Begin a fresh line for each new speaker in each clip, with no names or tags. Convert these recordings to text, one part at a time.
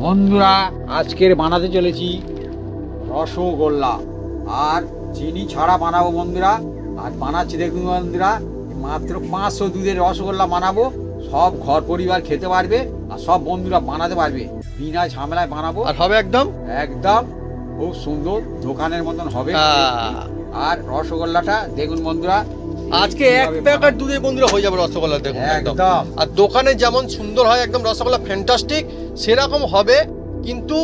বন্ধুরা আজকের বানাতে চলেছি রসগোল্লা, আর চিনি ছাড়া বানাবো বন্ধুরা। আর বানাচ্ছি দেখুন বন্ধুরা, মাত্র 500 দুধের রসগোল্লা বানাবো। সব ঘর পরিবার খেতে পারবে আর সব বন্ধুরা বানাতে পারবে, বিনা ঝামেলায় বানাবো।
আর হবে একদম
একদম খুব সুন্দর দোকানের মতন হবে। আর রসগোল্লাটা দেখুন বন্ধুরা,
আজকে এক প্যাকেট দুধে বন্ধুরা হয়ে যাবে রসগোল্লা। দেখুন একদম।
একদম।
আর দোকানে যেমন সুন্দর হয় একদম রসগোল্লা ফ্যান্টাস্টিক, সেরকম হবে, কিন্তু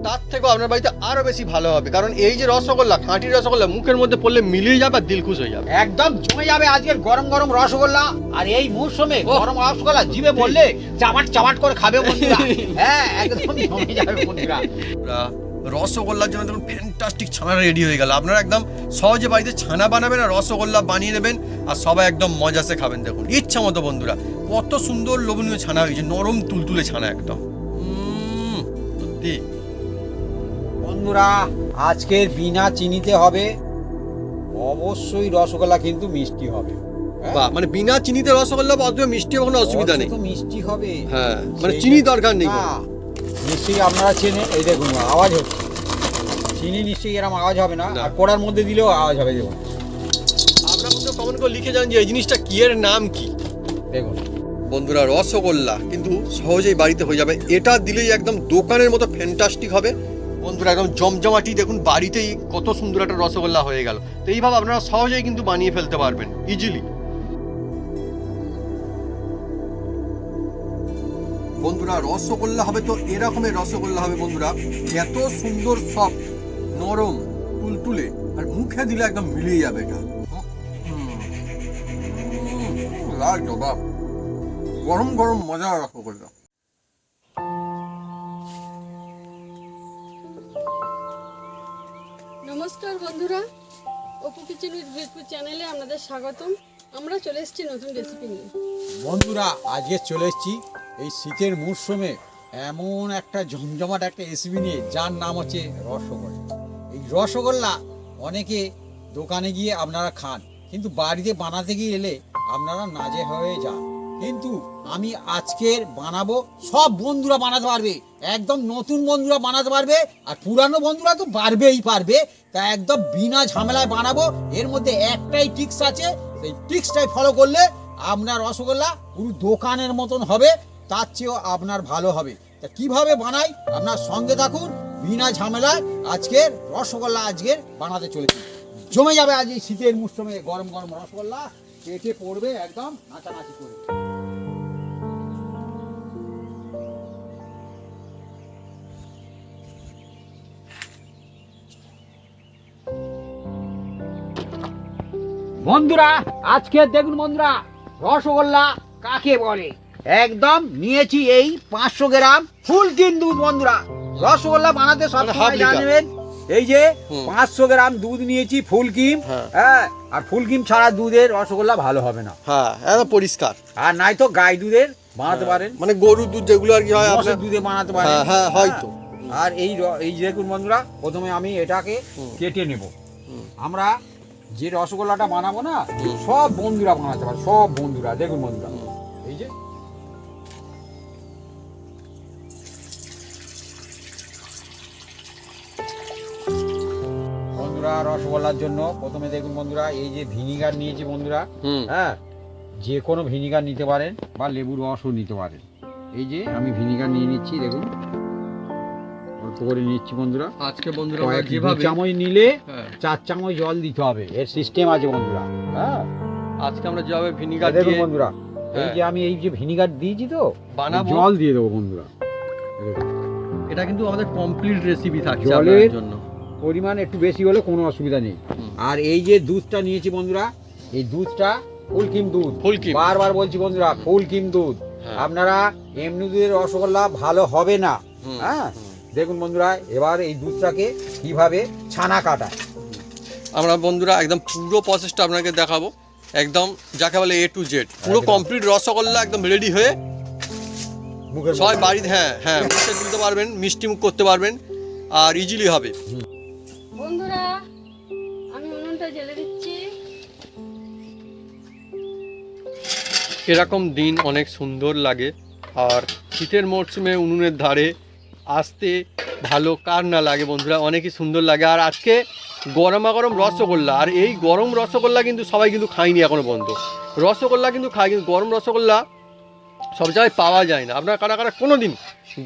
তার থেকেও আপনার বাড়িতে আরো বেশি ভালো হবে। কারণ এই যে রসগোল্লা, খাঁটি রসগোল্লা মুখের মধ্যে পড়লে মিলিয়ে যাবে আর দিল খুশ হয়ে যাবে।
একদম জমে যাবে আজকের গরম গরম রসগোল্লা। আর এই মৌসুমে গরম রসগোল্লা জিভে বললে চামাট চামাট করে খাবে বন্ধুরা। হ্যাঁ, একদম জমে যাবে বন্ধুরা।
রসগোল্লার জন্য দেখুন ফ্যান্টাস্টিক ছানা রেডি হয়ে গেল। আপনারা একদম সহজে বাড়িতে ছানা বানাবেন আর রসগোল্লা বানিয়ে নেবেন, আর সবাই একদম মজাসে খাবেন। দেখুন ইচ্ছা মতো বন্ধুরা, কত সুন্দর লোভনীয় ছানা হয়েছে, নরম তুলতুলে ছানা একদম। সত্যি
বন্ধুরা আজকের বিনা চিনিতে হবে, অবশ্যই রসগোল্লা কিন্তু মিষ্টি হবে।
বাহ, মানে বিনা চিনিতে রসগোল্লা অথবা মিষ্টি হবে, কোনো অসুবিধা নেই।
তো মিষ্টি হবে,
হ্যাঁ, মানে চিনি দরকার নেই।
নিশ্চয়ই আপনারা চেনেন, এই দেখুন আওয়াজ হচ্ছে, চিনি নিশ্চয়ই এরকম আওয়াজ হবে না, আর কড়ার মধ্যে দিলেও আওয়াজ হবে। দেখুন
আপনারা কিন্তু কমেন্ট করে লিখে যান যে এই জিনিসটা কি, এর নাম কি।
দেখুন
বন্ধুরা রসগোল্লা কিন্তু সহজেই বাড়িতে হয়ে যাবে। এটা দিলেই একদম দোকানের মতো ফ্যান্টাস্টিক হবে বন্ধুরা, একদম জমজমাটি। দেখুন বাড়িতেই কত সুন্দর একটা রসগোল্লা হয়ে গেল। তো এইভাবে আপনারা সহজেই কিন্তু বানিয়ে ফেলতে পারবেন ইজিলি। বন্ধুরা রসগোল্লা হবে তো এরকমের রসগোল্লা হবে বন্ধুরা, এত সুন্দর সফট, নরম, তুলতুলে, আর মুখে দিলে একদম মিলিয়ে যাবে। এটা লাল জবাব, গরম গরম মজার রসগোল্লা।
নমস্কার বন্ধুরা, অপু কিচেন উইথ বীরপুর চ্যানেলে আপনাদের স্বাগতম। আমরা চলে এসেছি নতুন রেসিপি নিয়ে।
বন্ধুরা আজকে চলে এসেছি এই শীতের মরশুমে এমন একটা জমজমাট একটা রেসিপি নিয়ে, যার নাম হচ্ছে রসগোল্লা। এই রসগোল্লা অনেকে দোকানে গিয়ে আপনারা খান, কিন্তু বাড়িতে বানাতে গিয়ে এলে আপনারা নাজে হয়ে যান। কিন্তু আমি আজকের বানাবো, সব বন্ধুরা বানাতে পারবে, একদম নতুন বন্ধুরা বানাতে পারবে, আর পুরানো বন্ধুরা তো পারবেই পারবে। তা একদম বিনা ঝামেলায় বানাবো। এর মধ্যে একটাই ট্রিক্স আছে, সেই ট্রিক্সটাই ফলো করলে আপনার রসগোল্লা পুরো দোকানের মতন হবে, তার চেয়েও আপনার ভালো হবে। তা কিভাবে বানাই আপনার সঙ্গে থাকুন, বিনা ঝামেলায় আজকের রসগোল্লা আজকের বানাতে চলেছি। জমে যাবে আজ এই শীতের মৌসুমে গরম গরম রসগোল্লা, পেটে পড়বে একদম নাচানাচি করে। বন্ধুরা আজকে দেখুন বন্ধুরা, রসগোল্লা কাকে বলে। একদম নিয়েছি এই 500 গ্রাম ফুল ক্রিম দুধ। বন্ধুরা রসগোল্লা বানাতে সব সময় জানবেন, এই যে 500 গ্রাম দুধ নিয়েছি ফুল ক্রিম। হ্যাঁ, আর ফুল ক্রিম ছাড়া দুধের রসগোল্লা ভালো হবে না।
হ্যাঁ, একদম পরিষ্কার।
আর নাই তো গাই দুধের বানাতে পারেন,
মানে গরুর দুধ যেগুলো আর কি হয়
আপনার দুধে বানাতে পারেন।
হ্যাঁ, হয়তো।
আর এই দেখুন বন্ধুরা, প্রথমে আমি এটাকে কেটে নেব। আমরা যে রসগোল্লাটা বানাবো না, সব বন্ধুরা বানাতে পারে, সব বন্ধুরা। দেখুন বন্ধুরা, এই যে বন্ধুরা রসগোল্লার জন্য প্রথমে দেখুন বন্ধুরা, এই যে ভিনিগার নিয়েছি বন্ধুরা। হ্যাঁ, যে কোনো ভিনিগার নিতে পারেন বা লেবুর রসও নিতে পারেন। এই যে আমি ভিনিগার নিয়ে নিচ্ছি, দেখুন অল্প করে নিচ্ছি বন্ধুরা।
আজকে বন্ধুরা
যেভাবে চামচ নিলে 4 চামচ জল দিতে হবে, এর সিস্টেম আছে বন্ধুরা। হ্যাঁ,
আজকে আমরা যেভাবে ভিনিগার
দেখুন
দিয়ে
বন্ধুরা, এই যে আমি এই যে ভিনিগার দিয়েছি তো
বানাবো,
জল দিয়ে দেবো বন্ধুরা।
এটা কিন্তু আমাদের কমপ্লিট রেসিপি থাকছে
জলের
আপনাদের জন্য।
পরিমাণ একটু বেশি হলে কোনো অসুবিধা নেই। আর এই যে দুধটা নিয়েছি বন্ধুরা, এই দুধটা ফুল ক্রিম দুধ। বারবার বলছি বন্ধুরা, ফুল ক্রিম দুধ। আপনারা এমনি দুধের রসগোল্লা ভালো হবে না। হ্যাঁ, দেখুন বন্ধুরা, এবার এই দুধটাকে কিভাবে ছানা কাটায়
আমরা বন্ধুরা একদম পুরো প্রসেসটা আপনাকে দেখাবো, একদম যাকে বলে A to Z, পুরো কমপ্লিট রসগোল্লা একদম রেডি হয়ে সবাই বাড়িতে হ্যাঁ মুখে তুলতে পারবেন, মিষ্টি মুখ করতে পারবেন, আর ইজিলি হবে।
বন্ধুরা আমি উনুনটা জ্বেলে দিচ্ছি।
এরকম দিন অনেক সুন্দর লাগে, আর শীতের মরশুমে উনুনের ধারে আসতে ভালো কার না লাগে বন্ধুরা, অনেকই সুন্দর লাগে। আর আজকে গরমা গরম রসগোল্লা, আর এই গরম রসগোল্লা কিন্তু সবাই কিন্তু খায়নি এখনো পর্যন্ত। রসগোল্লা কিন্তু খায়, কিন্তু গরম রসগোল্লা সব জায়গায় পাওয়া যায় না। আপনারা কারা কারা কোনো দিন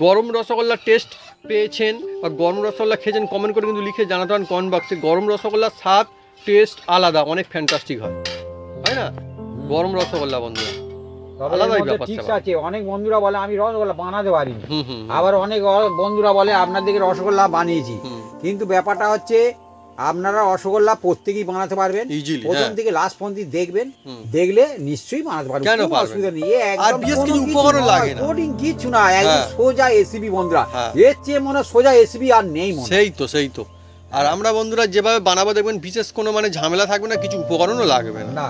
গরম রসগোল্লার টেস্ট পেয়েছেন বা গরম রসগোল্লা খেয়েছেন কমেন্ট করে কিন্তু লিখে জানাতে পারেন কমেন্ট বক্সে। গরম রসগোল্লার স্বাদ টেস্ট আলাদা, অনেক ফ্যান্টাস্টিক হয়, তাই না? গরম রসগোল্লা বন্ধুরা
তবে এর
আলাদাই
মধ্যে
ব্যাপার
tips
স্যাপার।
আছে। অনেক বন্ধুরা বলে আমি রসগোল্লা বানাতে পারিনি,
হুম।
আবার অনেক বন্ধুরা বলে আপনার দিকে রসগোল্লা বানিয়েছি।
হুম।
কিন্তু ব্যাপারটা হচ্ছে আপনারা রসগোল্লা প্রত্যেকেই বানাতে পারবেন।
Easily,
প্রথম
হ্যাঁ।
থেকে লাস্ট পর্যন্ত দেখবেন,
হুম।
দেখলে নিশ্চয়ই বানাতে পারবেন,
কেন
কোনো
পারবেন?
অসুবিধা নেই।
আর বিশেষ কিছু উপকরণ লাগে না।
কোডিং কিছু না, একদম
হ্যাঁ।
সোজা এসিবি বন্ধুরা।
হ্যাঁ।
এর চেয়ে মনে হয় সোজা এসিবি আর নেই মনে হয়।
সেই তো। আর আমরা বন্ধুরা যেভাবে বানাবো দেখবেন বিশেষ কোনো মানে ঝামেলা থাকবে না, কিছু উপকরণও লাগবে না,
না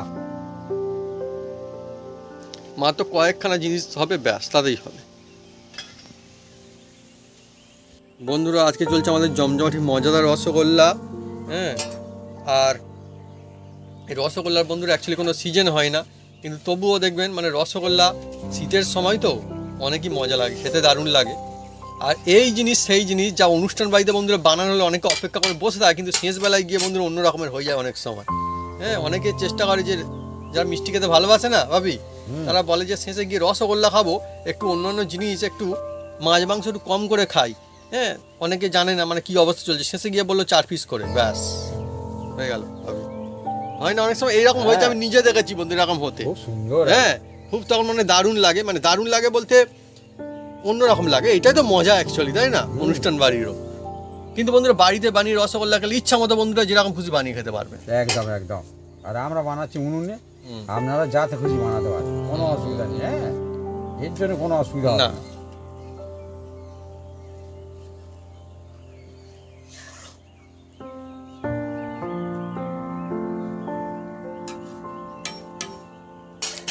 মাত্র কয়েকখানা জিনিস হবে, ব্যাস তাতেই হবে। বন্ধুরা আজকে চলছে আমাদের জমজমাটি মজাদার রসগোল্লা, হ্যাঁ। আর এই রসগোল্লার বন্ধুরা অ্যাকচুয়ালি কোনো সিজন হয় না, কিন্তু তবুও দেখবেন মানে রসগোল্লা শীতের সময় তো অনেকই মজা লাগে, খেতে দারুণ লাগে। আর এই জিনিস সেই জিনিস যা অনুষ্ঠান বাড়িতে বন্ধুরা বানানো হলে অনেকে অপেক্ষা করে বসে থাকে, কিন্তু শেষ বেলায় গিয়ে বন্ধুরা অন্য রকমের হয়ে যায় অনেক সময়। হ্যাঁ, অনেকে চেষ্টা করে যে যারা মিষ্টি খেতে ভালোবাসে না ভাবি, তারা বলে যে শেষে গিয়ে রসগোল্লা খাবো, একটু অন্যান্য জিনিস একটু মাছ মাংস একটু কম করে খাই। হ্যাঁ, অনেকে জানে না মানে কি অবস্থা চলছে, শেষে গিয়ে বললো 4 পিস করে, ব্যাস হয়ে গেল ভাবি। হয় না অনেক সময় এইরকম হয়েছে, আমি নিজে দেখেছি বন্ধু এরকম হতে।
খুব সুন্দর।
হ্যাঁ, খুব তখন মানে দারুণ লাগে, মানে দারুণ লাগে বলতে অন্যরকম লাগে, এটাই তো মজা অ্যাকচুয়ালি, তাই না? অনুষ্ঠান বাড়িরও। কিন্তু বন্ধুরা বাড়িতে বানিয়ে রসগোল্লা খেলে ইচ্ছা মতো বন্ধুরা যেরকম খুশি বানিয়ে খেতে পারবে।
একদম। আর আমরা বানাচ্ছি উনুনে,
হুম।
আপনারা যাতে খুশি বানাতে পারেন, কোনো অসুবিধা নেই। হ্যাঁ, এর জন্য কোনো অসুবিধা হবে
না।
না।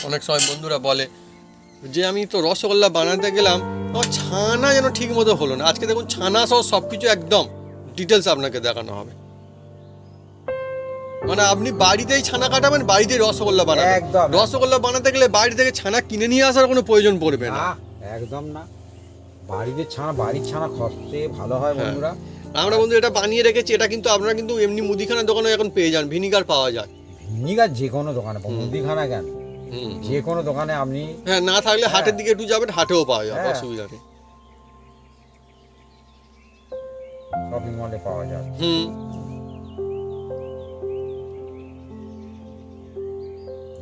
অনেক সময় বন্ধুরা বলে যে আমি তো রসগোল্লা বানাতে গেলাম, আমার ছানা যেন ঠিক মতো হলো না। আজকে দেখুন ছানা সহ সব কিছু একদম ডিটেলস আপনাকে দেখানো হবে। মানে আপনি বাড়িতেই ছানা কাটাবেন, বাড়িতেই রসগোল্লা বানাবেন।
একদম।
রসগোল্লা বানাতে গেলে বাইরে থেকে ছানা কিনে নিয়ে আসার কোনো প্রয়োজন পড়বে না।
না, একদম না। বাড়ির ছানা খসতে ভালো হয়
হ্যাঁ।
বন্ধুরা।
আমরা বন্ধু এটা বানিয়ে রেখেছি, এটা কিন্তু আপনারা কিন্তু এমনি মুদিখানার দোকানে এখন পেয়ে যান, ভিনিগার পাওয়া যায়।
ভিনিগার যে কোনো দোকানে, মুদিখানা কেন,
হুম।
যে কোনো দোকানে আপনি
হ্যাঁ, না থাকলে হাটের দিকে একটু যাবেন, হাটেও পাওয়া যাবে,
হ্যাঁ।
অসুবিধা নেই।
শপিং মলে পাওয়া যায়।
হুম।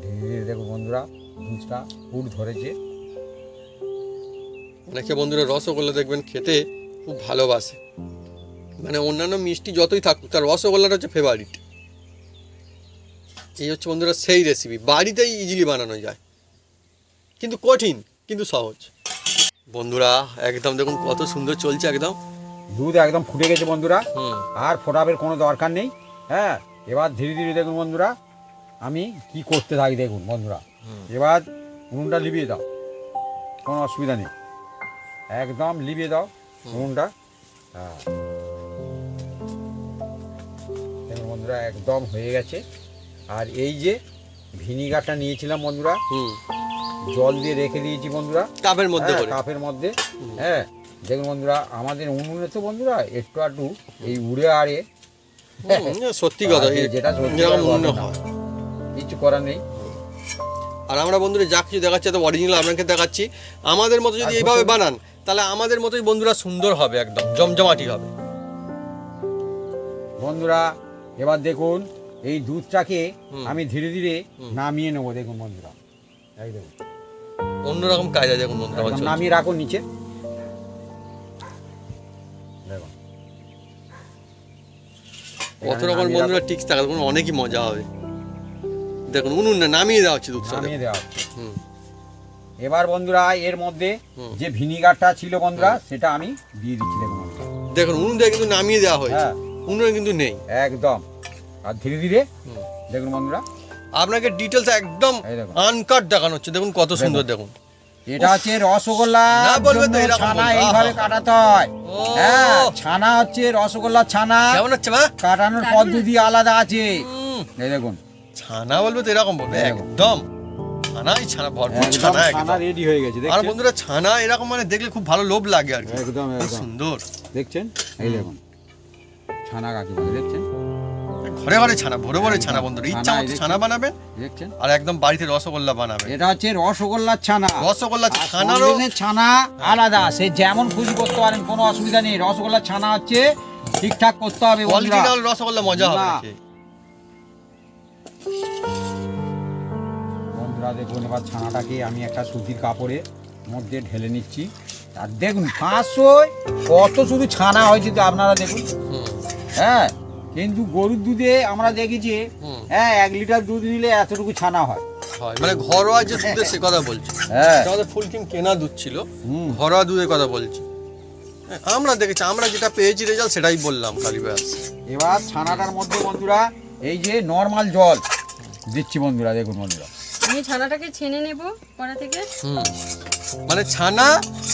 ধীরে ধীরে দেখো বন্ধুরা, দুধটা পুর ধরেছে।
অনেকে বন্ধুরা রসগোল্লা দেখবেন খেতে খুব ভালোবাসে, মানে অন্যান্য মিষ্টি যতই থাকুক তার রসগোল্লাটা হচ্ছে ফেভারিট। এই হচ্ছে বন্ধুরা সেই রেসিপি, বাড়িতেই ইজিলি বানানো যায়, কিন্তু কঠিন কিন্তু সহজ। বন্ধুরা একদম দেখুন কত সুন্দর চলছে একদম।
দুধ একদম ফুটে গেছে বন্ধুরা,
হুম।
আর ফোটাবের কোনো দরকার নেই। হ্যাঁ, এবার ধীরে ধীরে দেখুন বন্ধুরা আমি কি করতে থাকি। দেখুন বন্ধুরা, এবার উনুনটা লিভিয়ে দাও, কোনো অসুবিধা নেই, একদম লিভিয়ে দাও উনুনটা। হ্যাঁ, দেখুন বন্ধুরা একদম হয়ে গেছে। আর এই যে ভিনিগারটা নিয়েছিলাম বন্ধুরা,
হুম।
জল দিয়ে রেখে দিয়েছি বন্ধুরা
কাপের মধ্যে
হ্যাঁ,
করে।
কাপের মধ্যে। হ্যাঁ, দেখুন বন্ধুরা আমাদের উনুনে তো বন্ধুরা একটু একটু এই উড়ে আড়ে
সত্যি কথা,
যেটা সত্যি
যেরকম
কথা
মনে
না।
হয়।
কিছু করার নেই।
আর আমরা বন্ধুরা যা কিছু দেখাচ্ছি তো অরিজিনাল আপনাকে দেখাচ্ছি। আমাদের মতো যদি
আর
এইভাবে
প্রথমে-
বানান তাহলে আমাদের মতোই বন্ধুরা সুন্দর হবে, একদম জমজমাটি হবে।
বন্ধুরা এবার দেখুন এই দুধটাকে
হুম।
আমি ধীরে ধীরে
হুম।
নামিয়ে নেবো। দেখুন বন্ধুরা, এই দেখুন
অন্যরকম কাজ আছে দেখুন বন্ধুরা আমার
একদম
চলছে।
নামিয়ে রাখুন নিচে। দেখুন
কত
এখানে
রকম
নামিয়ে
বন্ধুরা
রাখুন।
টিক্স থাকে, দেখুন অনেকই মজা হবে। দেখুন উনুন না নামিয়ে দেওয়া হচ্ছে দুধটা।
নামিয়ে দেওয়া হচ্ছে।
হুম।
এবার বন্ধুরা এর মধ্যে
হুম।
যে ভিনিগারটা ছিল বন্ধুরা সেটা আমি দিয়ে দিচ্ছি। দেখুন বন্ধুরা,
দেখুন উনুন দিয়ে কিন্তু নামিয়ে দেওয়া হয়েছে,
হ্যাঁ।
উনুনে কিন্তু নেই।
একদম। আর ধীরে ধীরে
হুম।
দেখুন বন্ধুরা,
আপনাকে ডিটেলস একদম
এই দেখুন।
আনকাট দেখানো হচ্ছে, দেখুন কত সুন্দর দেখুন।
এটা হচ্ছে রসগোল্লা,
না বলবে তো
জন্য
এরকম
ছানা
বলবে।
এইভাবে
আহা।
কাটাতে হয়।
ও।
হ্যাঁ, ছানা হচ্ছে রসগোল্লার ছানা,
কেমন হচ্ছে মা?
কাটানোর পদ্ধতি আলাদা আছে।
হুম।
এই দেখুন
ছানা বলবে তো এরকম বলবে,
দেখুন।
একদম ছানাই ছানা, ভরপুর
একদম
ছানা
ছানা
একদম।
রেডি হয়ে গেছে
আর
দেখছেন,
বন্ধুরা ছানা এরকম মানে দেখলে খুব ভালো লোভ লাগে আর কি,
একদম
খুব
একদম
সুন্দর।
দেখছেন, এই দেখুন ছানা কাকে বলে দেখছেন,
ঘরে ঘরে ছানা, ভরে ভরে ছানা
একদম।
বন্ধুরা,
ছানা
ইচ্ছা মতো
এই
ছানা বানাবেন
দেখছেন,
আর একদম বাড়িতে রসগোল্লা বানাবেন।
এটা হচ্ছে রসগোল্লার ছানা।
রসগোল্লা
আর
ছানারও
সন্দেশের ছানা আলাদা, সে যেমন খুশি করতে পারেন, কোনো অসুবিধা নেই। রসগোল্লার ছানা হচ্ছে ঠিকঠাক করতে হবে বন্ধুরা।
অরিজিনাল রসগোল্লা মজা হবে
না।
খেয়ে।
বন্ধুরা দেখুন, এবার ছানাটাকে আমি একটা সুতির কাপড়ে মধ্যে ঢেলে নিচ্ছি। আর দেখুন 500 কত শুধু ছানা হয়েছে, তো আপনারা দেখুন।
হুম,
হ্যাঁ, কিন্তু গরুর দুধে আমরা দেখেছি,
হুম।
হ্যাঁ 1 লিটার দুধ নিলে এতটুকু ছানা হয়।
হয় মানে ঘরোয়া যে দুধের সে কথা বলছি,
হ্যাঁ,
আমাদের ফুল ক্রিম কেনা দুধ ছিল,
হুম।
ঘরোয়া দুধের কথা বলছি। হ্যাঁ, আমরা দেখেছি, আমরা যেটা পেয়েছি রেজাল্ট সেটাই বললাম খালি ব্যাস।
এবার ছানাটার মধ্যে বন্ধুরা এই যে নর্মাল জল দিচ্ছি বন্ধুরা, দেখুন বন্ধুরা।
আমি ছানাটাকে ছেনে নেব কড়া থেকে।
হুম, মানে ছানা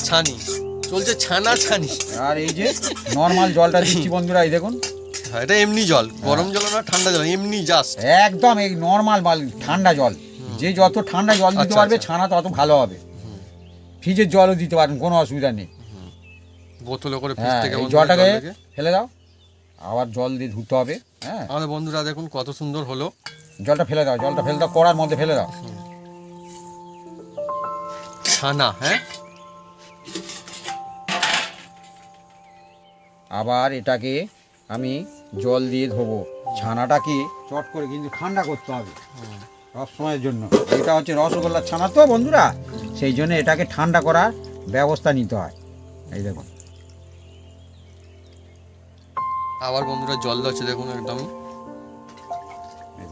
ছানি চলছে, ছানা ছানি।
আর এই যে নর্মাল জলটা দিচ্ছি বন্ধুরা, এই দেখুন।
হ্যাঁ, এটা এমনি জল, গরম জল না ঠান্ডা জল, এমনি জাস্ট
একদম এই নর্মাল ঠান্ডা জল। যে যত ঠান্ডা জল দিতে
আচ্ছা,
পারবে
আচ্ছা।
ছানা তত ভালো হবে। ফ্রিজের জলও দিতে পারেন, কোনো অসুবিধা নেই।
বোতলে করে ফ্রিজ
হ্যাঁ,
থেকে
এই
বন্ধুরা
জলটাকে
জল লেগে।
ফেলে দাও, আবার জল দিয়ে ধুতে হবে। হ্যাঁ,
আমাদের বন্ধুরা দেখুন কত সুন্দর হলো।
জলটা ফেলে দাও, জলটা ফেলে দাও, কড়ার মধ্যে ফেলে দাও।
ছানা, হ্যাঁ
আবার এটাকে আমি জল দিয়ে ধোবো। ছানাটাকে চট করে কিন্তু ঠান্ডা করতে হবে সব সময়ের জন্য। এটা হচ্ছে রসগোল্লার ছানা তো বন্ধুরা, সেই জন্য এটাকে ঠান্ডা করার ব্যবস্থা নিতে হয়। এই দেখুন,
আবার বন্ধুরা জল দিচ্ছে দেখুন একদমই।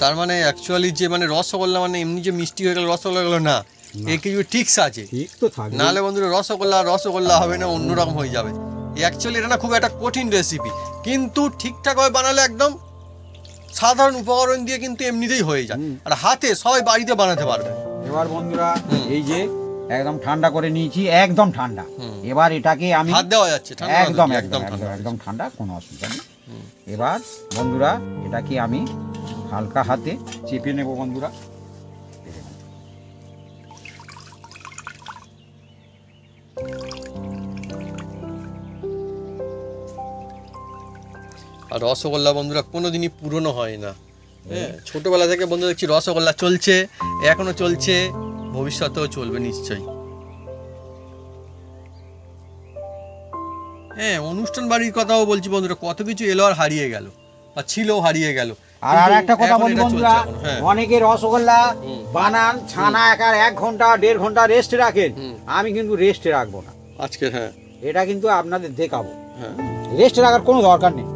তার মানে অ্যাকচুয়ালি যে মানে রসগোল্লা মানে এমনি যে মিষ্টি হয়ে গেল রসগোল্লা গেল না, এর কিছু টিক্স আছে।
ঠিক তো থাকবে।
নাহলে বন্ধুরা রসগোল্লা হবে না, অন্যরকম হয়ে যাবে। অ্যাকচুয়ালি এটা না খুব একটা কঠিন রেসিপি, কিন্তু ঠিকঠাকভাবে বানালে একদম সাধারণ উপকরণ দিয়ে কিন্তু এমনিতেই হয়ে যায়। আর হাতে সবাই বাড়িতে বানাতে পারবে।
এবার বন্ধুরা
হুম।
এই যে একদম ঠান্ডা করে নিয়েছি, একদম ঠান্ডা।
হুম।
এবার এটাকে আমি
হাত দেওয়া যাচ্ছে, ঠান্ডা না
একদম
তো,
একদম
ঠান্ডা।
একদম ঠান্ডা, কোনো অসুবিধা নেই।
হুম।
এবার বন্ধুরা এটাকে আমি হালকা হাতে চেপে নেব বন্ধুরা।
আর রসগোল্লা বন্ধুরা কোনোদিনই পুরনো হয় না। হ্যাঁ, ছোটবেলা থেকে বন্ধু দেখছি রসগোল্লা চলছে, এখনো চলছে, ভবিষ্যতেও চলবে নিশ্চয়ই। হ্যাঁ, অনুষ্ঠান বাড়ির কথাও বলছি বন্ধুরা, কত কিছু এলো আর হারিয়ে গেল, বা ছিল হারিয়ে গেল।
আর একটা কথা
এখন
বলি
এটা
বন্ধুরা,
চলছে এখন, হ্যাঁ।
অনেকে রসগোল্লা
হুম।
বানান ছানা 1 ঘন্টা 1.5 ঘন্টা রেস্টে রাখেন।
হুম।
আমি কিন্তু রেস্টে রাখবো না,
আজকে, হ্যাঁ
এটা কিন্তু আপনাদের দেখাবো।
হ্যাঁ,
রেস্টে রাখার কোনো দরকার নেই,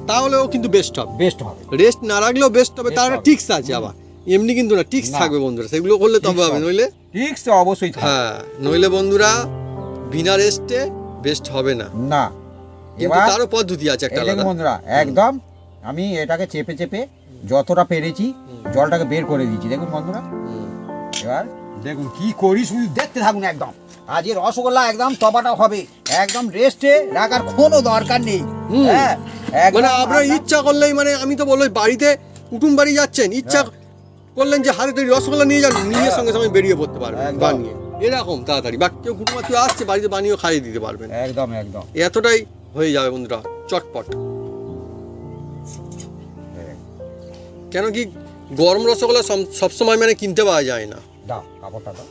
তাহলেও কিন্তু বেস্ট হবে।
বেস্ট হবে।
রেস্ট না রাখলেও বেস্ট হবে, তার
Best হবে।
টিক্স আছে আবার, এমনি কিন্তু না, টিক্স
না।
থাকবে বন্ধুরা, সেগুলো করলে তবে
Tips
হবে,
হবে।
নইলে
ঠিক তো অবশ্যই থাকবে।
হ্যাঁ, নইলে বন্ধুরা বিনা রেস্টে বেস্ট হবে না।
না,
কিন্তু
এবার
তারও পদ্ধতি আছে একটা
এই দেখুন
আলাদা।
বন্ধুরা, একদম আমি এটাকে চেপে চেপে যতটা পেরেছি জলটাকে বের করে দিয়েছি। দেখুন বন্ধুরা,
হুম।
এবার দেখুন কি করি, শুধু দেখতে থাকুন। একদম আজ এই রসগোল্লা একদম টপাটা হবে, একদম রেস্টে রাখার কোনো দরকার নেই।
হুম।
হ্যাঁ, একদম
মানে আপনার
একদম-
ইচ্ছা করলেই, মানে আমি তো বলবো বাড়িতে কুটুম বাড়ি যাচ্ছেন, ইচ্ছা করলেন যে হাতে তৈরি রসগোল্লা নিয়ে যান, নিয়ে সঙ্গে সঙ্গে বেরিয়ে পড়তে পারবেন
একদম।
বানিয়ে, এরকম তাড়াতাড়ি। বা কেউ কুটুম আত্মীয় আসছে, বাড়িতে বানিয়েও খাইয়ে দিতে পারবেন,
একদম একদম
এতটাই হয়ে যাবে বন্ধুরা, চটপট। কেন কি গরম রসগোল্লা সবসময় মানে কিনতে পাওয়া যায় না।
দাও কাপড়টা দাও।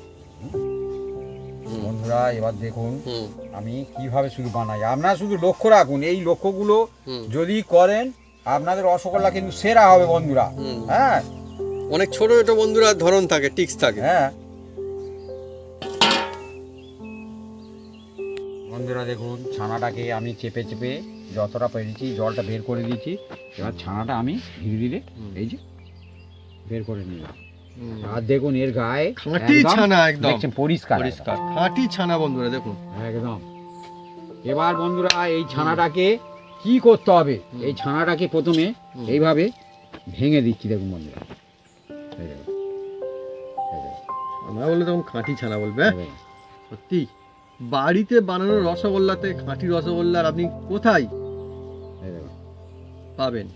বন্ধুরা এবার দেখুন
হুম,
আমি কিভাবে শুধু বানাই, আপনারা শুধু লক্ষ্য রাখুন। এই লক্ষ্যগুলো
হুম।
যদি করেন আপনাদের রসগোল্লা কিন্তু সেরা হবে বন্ধুরা।
হুম।
হ্যাঁ
অনেক ছোট ছোট বন্ধুরা ধরন থাকে, টিক্স থাকে।
হ্যাঁ বন্ধুরা দেখুন, ছানাটাকে আমি চেপে চেপে যতটা পেরেছি জলটা বের করে দিয়েছি। এবার ছানাটা আমি ধীরে ধীরে এই যে বের করে নিলাম।
হুম।
আর দেখুন এর গায়ে
খাঁটি
একদম
ছানা, একদম
দেখছেন পরিষ্কার
পরিষ্কার খাঁটি ছানা বন্ধুরা দেখুন।
একদম। এবার বন্ধুরা এই ছানাটাকে কি করতে হবে, এই ছানাটাকে প্রথমে এইভাবে ভেঙে দিচ্ছি। দেখুন বন্ধুরা, এই দেখুন, এই দেখুন,
আমরা বললে তখন খাঁটি ছানা বলবে।
এই দেখুন,
সত্যি বাড়িতে বানানো রসগোল্লাতে খাঁটি রসগোল্লার আপনি কোথায়
এই দেখুন।
পাবেন?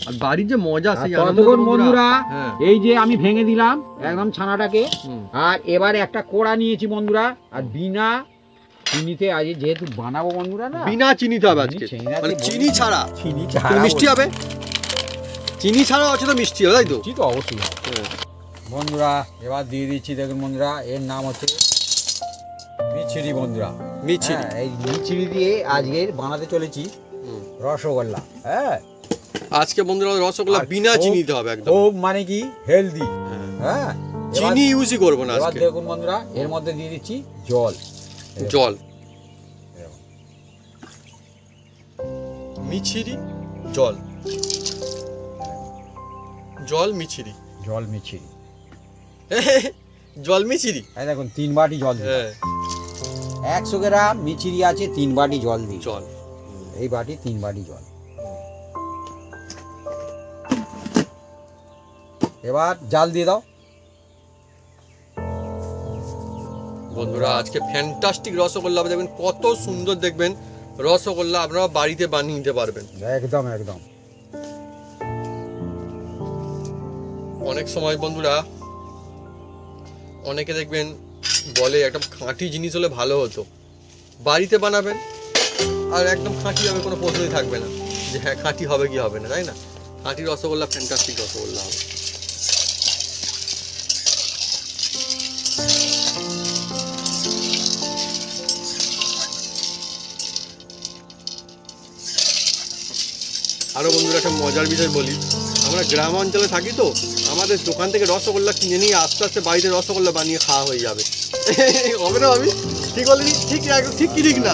আর বাড়ির যে মজা সেই
আর
আনন্দ
ততক্ষণ
তো
বন্ধুরা
হ্যাঁ
এই যে আমি ভেঙে দিলাম একদম ছানাটাকে,
হুম।
আর এবারে একটা কোড়া নিয়েছি বন্ধুরা, আর বিনা চিনিতে আজ যেহেতু বানাবো বন্ধুরা না,
বিনা চিনিতে হবে আজকে,
চিনি ছাড়া
মানে
দিয়ে
চিনি ছাড়া
চিনি
তো মিষ্টি হবে, চিনি ছাড়া আছে তো মিষ্টি হবে, তাই তো?
মিষ্টি তো অবশ্যই হবে। বন্ধুরা এবার দিয়ে দিচ্ছি, দেখুন বন্ধুরা এর নাম হচ্ছে মিছরি বন্ধুরা।
মিষ্টি
হ্যাঁ, এই মিছরি দিয়ে আজকে বানাতে চলেছি রসগোল্লা। হ্যাঁ,
আজকে বন্ধুরা রসগোল্লা
আর
বিনা
খুব-
চিনিতে হবে একদম,
খুব মানে কি হেলদি। হ্যাঁ,
চিনি ইউজই করবো না
এবার
আজকে।
দেখুন বন্ধুরা এর মধ্যে দিয়ে দিচ্ছি জল।
জল, মিছিরি, জল, জল মিছিরি,
জল মিছরি,
জল মিছিরি।
এই দেখুন 3 বাটি জল দিই।
হ্যাঁ
100 গ্রাম মিছরি আছে, 3 বাটি জল দিই।
জল,
এই বাটি 3 বাটি জল। এবার জাল দিয়ে দাও।
বন্ধুরা আজকে ফ্যান্টাস্টিক রসগোল্লা হবে, দেখবেন কত সুন্দর, দেখবেন রসগোল্লা আপনারা বাড়িতে বানিয়ে নিতে পারবেন।
একদম একদম।
অনেক সময় বন্ধুরা অনেকে দেখবেন বলে একটা খাঁটি জিনিস হলে ভালো হতো, বাড়িতে বানাবেন আর একদম খাঁটি হবে, কোনো প্রশ্নই থাকবে না যে হ্যাঁ খাঁটি হবে কি হবে না, তাই না? খাঁটি রসগোল্লা ফ্যান্টাস্টিক রসগোল্লা হবে। আরও বন্ধুরা একটা মজার বিষয় বলি, আমরা গ্রাম অঞ্চলে থাকি তো আমাদের দোকান থেকে রসগোল্লা কিনে নিয়ে আস্তে আস্তে বাড়িতে রসগোল্লা বানিয়ে খাওয়া হয়ে যাবে। হবে না ভাবি? ঠিক বলিনি? ঠিক একদম ঠিক কি ঠিক না?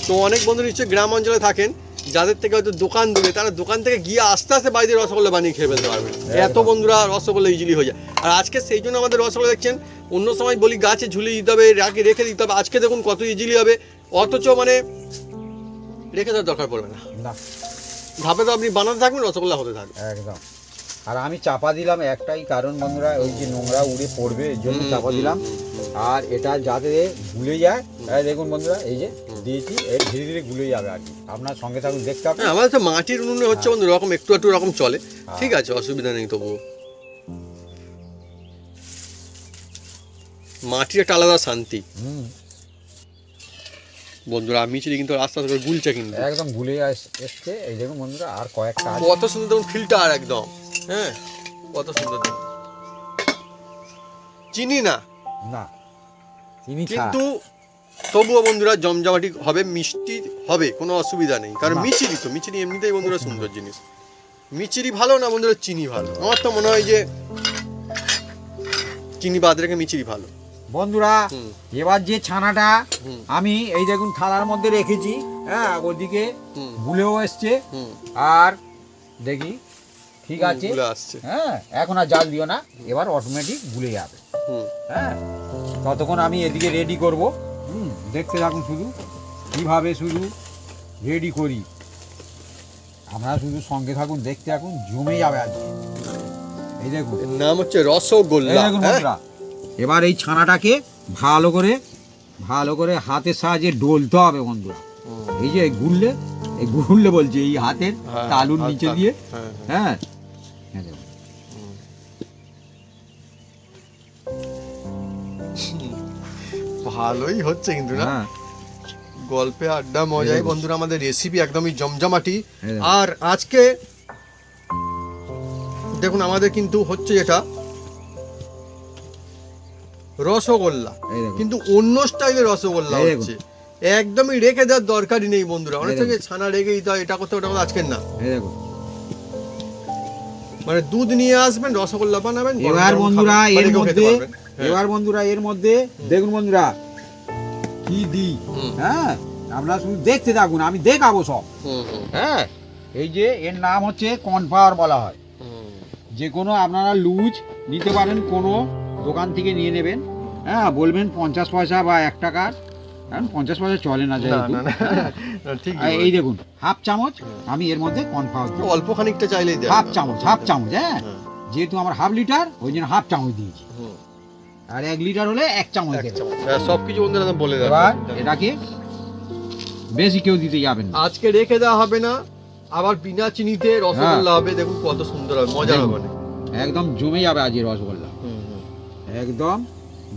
তো অনেক বন্ধু নিশ্চয়ই গ্রাম অঞ্চলে থাকেন, যাদের থেকে হয়তো দোকান দূরে, তারা দোকান থেকে গিয়ে আস্তে আস্তে বাড়িতে রসগোল্লা বানিয়ে খেয়ে ফেলতে পারবেন। এত বন্ধুরা রসগোল্লা ইজিলি হয়ে যায়। আর আজকে সেই জন্য আমাদের রসগোল্লা দেখছেন, অন্য সময় বলি গাছে ঝুলিয়ে দিতে হবে, রেখে দিতে হবে, আজকে দেখুন কত ইজিলি হবে, অথচ মানে রেখে দেওয়ার দরকার পড়বে না,
না,
ধাপে তো আপনি বানাতে থাকবেন, রসগোল্লা হতে থাকবে।
একদম। আর আমি চাপা দিলাম একটাই কারণ বন্ধুরা, ওই যে নোংরা উড়ে পড়বে এর জন্য চাপা দিলাম। আর এটা যাতে গুলে যায়, এই দেখুন বন্ধুরা এই যে দিয়েছি, এর ধীরে ধীরে গুলে যাবে আর কি। আপনার সঙ্গে থাকুন, দেখতে পাবেন।
হ্যাঁ, আমাদের তো মাটির উনুনে হচ্ছে বন্ধু, রকম একটু একটু রকম চলে, ঠিক আছে, অসুবিধা নেই। তবুও মাটির একটা আলাদা শান্তি।
হুম,
বন্ধুরা মিচিরি কিন্তু আস্তে আস্তে করে গুলছে কিন্তু,
একদম গুলে এসছে। এই দেখুন বন্ধুরা আর কয়েকটা আছে।
কত সুন্দর দেখুন ফিল্টার একদম, হ্যাঁ কত সুন্দর দেখুন। চিনি না
না, চিনি ছাড়া।
কিন্তু তবুও বন্ধুরা জমজমাটি হবে, মিষ্টি হবে, কোনো অসুবিধা নেই, কারণ
না।
মিচিরি তো, মিচিরি এমনিতেই বন্ধুরা সুন্দর জিনিস। মিচিরি ভালো না বন্ধুরা, চিনি ভালো? আমার তো মনে হয় যে চিনি বাদ রেখে মিচিরি ভালো।
বন্ধুরা
হুম।
এবার যে ছানাটা
হুম।
আমি এই দেখুন থালার মধ্যে রেখেছি, হ্যাঁ ওদিকে
হুম।
গুলেও এসছে।
হুম।
আর দেখি ঠিক আছে,
গুলে আসছে।
হ্যাঁ এখন আর জাল দিও না, এবার অটোমেটিক গুলে যাবে।
হুম।
হ্যাঁ, ততক্ষণ আমি এদিকে রেডি করব। দেখতে থাকুন শুধু কিভাবে শুধু রেডি করি, আপনারা শুধু সঙ্গে থাকুন, দেখতে থাকুন, জমে যাবে আজকে। এই দেখুন,
এর নাম হচ্ছে
এই
রসগোল্লা।
দেখুন
হ্যাঁ?
বন্ধুরা, এবার এই ছানাটাকে ভালো করে হাতের সাহায্যে ডলতে হবে বন্ধুরা। এই যে এই গুললে বলছে এই হাতের
হ্যাঁ,
তালুর
হাত,
নিচে
হাত।
দিয়ে।
হ্যাঁ,
হ্যাঁ, এই দেখুন।
ভালোই হচ্ছে কিন্তু না,
হ্যাঁ,
গল্পে আড্ডা মজাই বন্ধুরা, আমাদের রেসিপি একদমই জমজমাটি।
এই দেখুন।
আর আজকে দেখুন আমাদের কিন্তু হচ্ছে যেটা রসগোল্লা,
এই দেখুন।
কিন্তু অন্য স্টাইলের রসগোল্লা
এই দেখুন।
হচ্ছে, একদমই রেখে দেওয়ার দরকারই নেই বন্ধুরা। অনেক
এই দেখুন।
থেকে ছানা রেখে দিতে হয়, এটা করতে ওটা করতে, আজকের না,
এই দেখুন।
মানে দুধ নিয়ে আসবেন, রসগোল্লা বানাবেন, গরম
এবার
গরম
বন্ধুরা
খাবেন,
এর
বাড়িতেও খেতে
মধ্যে
পারবেন। হ্যাঁ।
এবার বন্ধুরা এর মধ্যে দেখুন বন্ধুরা কি দিই।
হুম।
হ্যাঁ, আপনারা শুধু দেখতে থাকুন, আমি দেখাবো সব।
হুম, হুম,
হ্যাঁ, এই যে এর নাম হচ্ছে কর্নফ্লাওয়ার বলা হয়।
হুম।
যে কোনো আপনারা লুজ নিতে পারেন, কোনো দোকান থেকে নিয়ে নেবেন। হ্যাঁ, বলবেন 50 পয়সা বা 1 টাকার, কারণ 50 পয়সা চলে না
না,
যেহেতু।
না, না, না, ঠিক
আর এই দেখুন হাফ চামচ আমি এর মধ্যে কর্নফ্লাওয়ার দিই।
অল্প খানিকটা চাইলেই দেয়।
হাফ চামচ হ্যাঁ,
হ্যাঁ।
যেহেতু আমার হাফ লিটার ওই জন্য হাফ চামচ দিয়েছি।
হুম।
আর 1 লিটার হলে 1 চামচ
এক
দেবেন।
চামচ। হ্যাঁ, সবকিছু বন্ধুরা একদম বলে দেয়।
এবার এটাকে বেশি কেউ দিতে যাবেন না।
আজকে রেখে দেওয়া হবে না, আবার বিনা চিনিতে রসগোল্লা হবে, দেখুন কত সুন্দর হবে, মজা হবে অনেক।
একদম জমে যাবে আজ এই রসগোল্লা, একদম